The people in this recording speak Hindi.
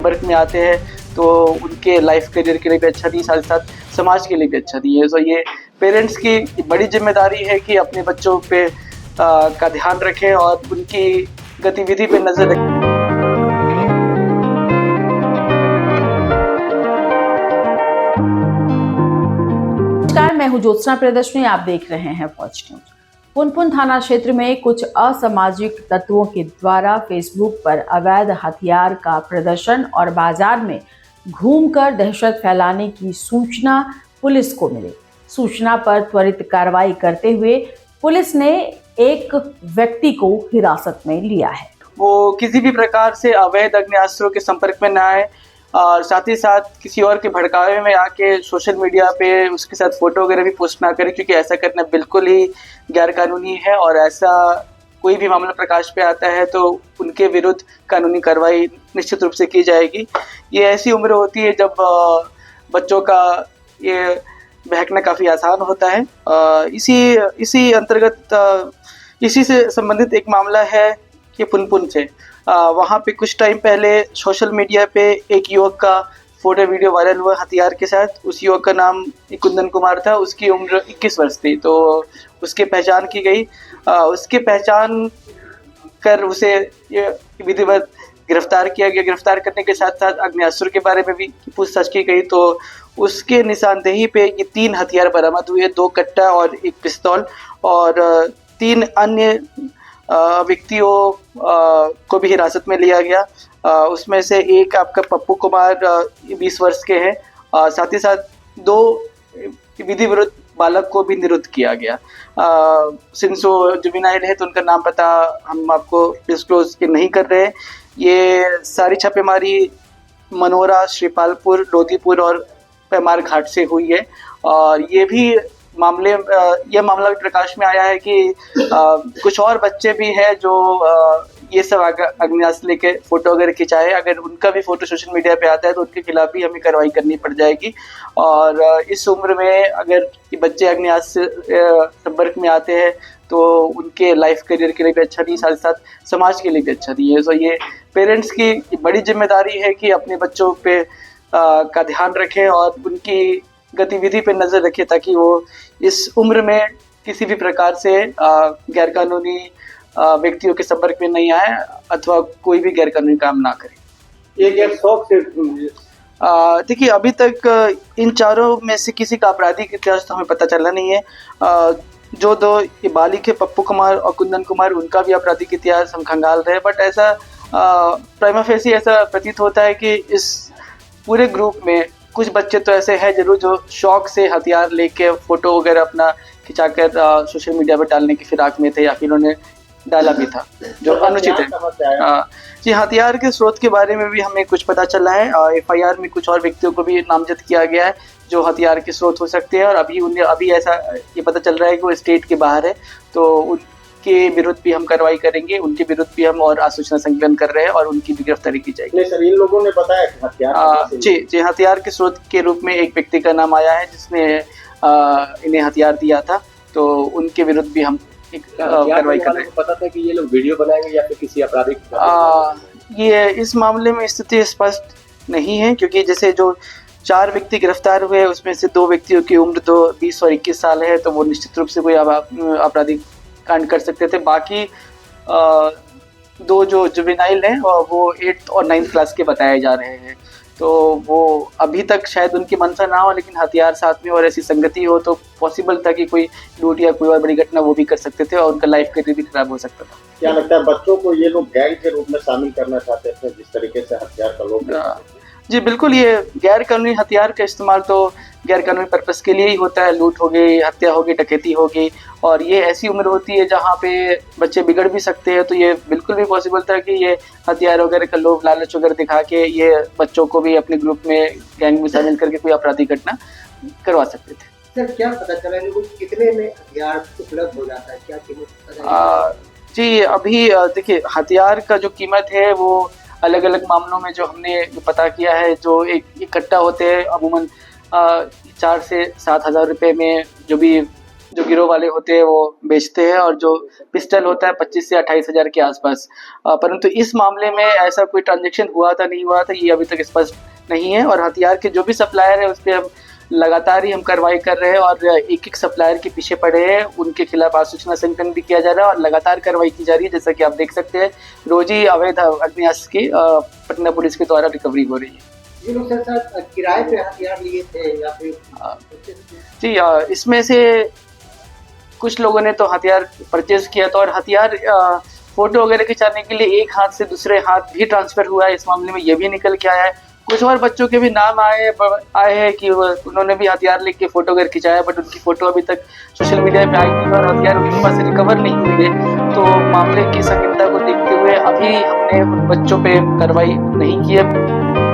संपर्क में आते हैं तो उनके लाइफ करियर के लिए भी अच्छा नहीं, साथ ही साथ समाज के लिए भी अच्छा नहीं है। तो ये पेरेंट्स की बड़ी जिम्मेदारी है कि अपने बच्चों पे का ध्यान रखें और उनकी गतिविधि पे नजर रखें। नमस्कार, मैं हूं ज्योत्सना प्रियदर्शनी। आप देख रहे हैं फौज न्यूज। पुनपुन थाना क्षेत्र में कुछ असामाजिक तत्वों के द्वारा फेसबुक पर अवैध हथियार का प्रदर्शन और बाजार में घूमकर दहशत फैलाने की सूचना पुलिस को मिली। सूचना पर त्वरित कार्रवाई करते हुए पुलिस ने एक व्यक्ति को हिरासत में लिया है। वो किसी भी प्रकार से अवैध अग्नेयास्त्रों के संपर्क में न आए और साथ ही साथ किसी और के भड़कावे में आके सोशल मीडिया पे उसके साथ फोटो वगैरह भी पोस्ट ना करें, क्योंकि ऐसा करना बिल्कुल ही गैर कानूनी है और ऐसा कोई भी मामला प्रकाश पे आता है तो उनके विरुद्ध कानूनी कार्रवाई निश्चित रूप से की जाएगी। ये ऐसी उम्र होती है जब बच्चों का ये बहकना काफ़ी आसान होता है। इसी अंतर्गत इसी से संबंधित एक मामला है कि पुनपुन से वहाँ पे कुछ टाइम पहले सोशल मीडिया पे एक युवक का फोटो वीडियो वायरल हुआ हथियार के साथ। उस युवक का नाम कुंदन कुमार था, उसकी उम्र 21 वर्ष थी। तो उसकी पहचान की गई। उसके पहचान कर उसे विधिवत गिरफ्तार किया गया। गिरफ्तार करने के साथ साथ आग्नेयास्त्र के बारे में भी पूछताछ की गई तो उसके निशानदेही पे ये 3 हथियार बरामद हुए, 2 कट्टा और 1 पिस्तौल, और 3 अन्य व्यक्तियों को भी हिरासत में लिया गया। उसमें से एक आपका पप्पू कुमार 20 वर्ष के हैं। साथ ही साथ 2 विधि विरुद्ध बालक को भी निरुद्ध किया गया। सिंस वो जुवेनाइल है तो उनका नाम पता हम आपको डिस्क्लोज नहीं कर रहे हैं। ये सारी छापेमारी मनोरा, श्रीपालपुर, लोधीपुर और पैमार घाट से हुई है। और यह मामला भी प्रकाश में आया है कि कुछ और बच्चे भी हैं जो ये सब अग्नेयास्त्र लेके फोटो वगैरह खिंचाए। अगर उनका भी फोटो सोशल मीडिया पे आता है तो उनके खिलाफ भी हमें कार्रवाई करनी पड़ जाएगी। और इस उम्र में अगर ये बच्चे अग्नेयास्त्र संपर्क में आते हैं तो उनके लाइफ करियर के लिए भी अच्छा नहीं, साथ ही साथ समाज के लिए भी अच्छा नहीं है। तो ये पेरेंट्स की बड़ी जिम्मेदारी है कि अपने बच्चों पे का ध्यान रखें और उनकी गतिविधि पे नजर रखें ताकि वो इस उम्र में किसी भी प्रकार से गैर कानूनी व्यक्तियों के संपर्क में नहीं आए अथवा कोई भी गैर कानूनी काम ना करे। ये गैर शौक से देखिए, अभी तक इन चारों में से किसी का आपराधिक इतिहास तो हमें पता चला नहीं है। जो 2 बालिक है पप्पू कुमार और कुंदन कुमार, उनका भी आपराधिक इतिहास हम खंगाल रहे हैं। बट ऐसा प्राइमा फेसी ऐसा प्रतीत होता है कि इस पूरे ग्रुप में कुछ बच्चे तो ऐसे हैं जरूर जो शौक से हथियार लेके फोटो वगैरह अपना खिंचाकर सोशल मीडिया पर डालने की फिराक में थे या फिर उन्होंने डाला भी था, जो अनुचित है। जी, हथियार के स्रोत के बारे में भी हमें कुछ पता चला है। FIR में कुछ और व्यक्तियों को भी नामजद किया गया है जो हथियार के स्रोत हो सकते हैं। और अभी ऐसा ये पता चल रहा है कि वो स्टेट के बाहर है तो उनके विरुद्ध भी हम कार्रवाई करेंगे। उनके विरुद्ध भी हम और आसूचना संकलन कर रहे हैं और उनकी भी गिरफ्तारी की जाएगी। सर, इन लोगों ने बताया कि हथियार जी, हथियार के स्रोत के रूप में एक व्यक्ति का नाम आया है जिसने इन्हें हथियार दिया था, तो उनके विरुद्ध भी हम कार्रवाई कर रहे हैं। पता था कि ये लोग वीडियो बनाएंगे या फिर किसी आपराधिक ये इस मामले में स्थिति स्पष्ट नहीं है, क्योंकि जैसे जो 4 व्यक्ति गिरफ्तार हुए उसमें से 2 व्यक्तियों की उम्र तो 20 और 21 साल है, तो वो निश्चित रूप से कोई आपराधिक कांड कर सकते थे। बाकी 2 जो जुवेनाइल हैं वो 8th और 9th क्लास के बताए जा रहे हैं। तो वो अभी तक शायद उनकी मंशा ना हो, लेकिन हथियार साथ में और ऐसी संगति हो तो पॉसिबल था कि कोई लूट या कोई और बड़ी घटना वो भी कर सकते थे और उनका लाइफ करियर भी खराब हो सकता था। क्या लगता है बच्चों को ये लोग गैंग के रूप में शामिल करना चाहते थे जिस तरीके से हथियार का लोग? जी बिल्कुल, ये गैर कानूनी हथियार का इस्तेमाल तो गैर कानूनी पर्पस के लिए ही होता है। लूट हो गई, हत्या हो गई, डकैती हो गई, और ये ऐसी उम्र होती है जहाँ पे बच्चे बिगड़ भी सकते हैं। तो ये बिल्कुल भी पॉसिबल था कि ये हथियार वगैरह का लोभ लालच वगैरह दिखा के ये बच्चों को भी अपने ग्रुप में गैंग में शामिल करके कोई आपराधिक घटना करवा सकते थे। सर, क्या पता चला इनको कितने में हथियार उपलब्ध हो जाता है, क्या कीमत? जी, अभी देखिए, हथियार का जो कीमत है वो अलग अलग मामलों में जो हमने पता किया है, जो एक इकट्ठा होते हैं अमूमन 4 से 7 हज़ार रुपये में जो भी जो गिरोह वाले होते हैं वो बेचते हैं, और जो पिस्टल होता है 25 से 28 हज़ार के आसपास। परंतु इस मामले में ऐसा कोई ट्रांजैक्शन हुआ था नहीं हुआ था ये अभी तक स्पष्ट नहीं है, और हथियार के जो भी सप्लायर है उस पर हम लगातार ही कार्रवाई कर रहे हैं, और एक सप्लायर के पीछे पड़े हैं, उनके खिलाफ आसूचना संकलन भी किया जा रहा है और लगातार कार्रवाई की जा रही है। जैसा कि आप देख सकते हैं रोज ही अवैध आग्नेयास्त्र की पटना पुलिस के द्वारा रिकवरी हो रही है। ये लोग सर किराए पे हथियार लिए थे या फिर जी, इसमें से कुछ लोगों ने तो हथियार परचेज किया था, और हथियार फोटो वगैरह खिंचाने के लिए एक हाथ से दूसरे हाथ भी ट्रांसफर हुआ है। इस मामले में ये भी निकल के आया है। कुछ और बच्चों के भी नाम आए हैं कि उन्होंने भी हथियार लेके फोटो वगैरह खिंचाया, बट उनकी फोटो अभी तक सोशल मीडिया पे आई नहीं और हथियार उनके पास रिकवर नहीं हुई है। तो मामले की संगीनता को देखते हुए अभी हमने उन बच्चों पे कार्रवाई नहीं की है।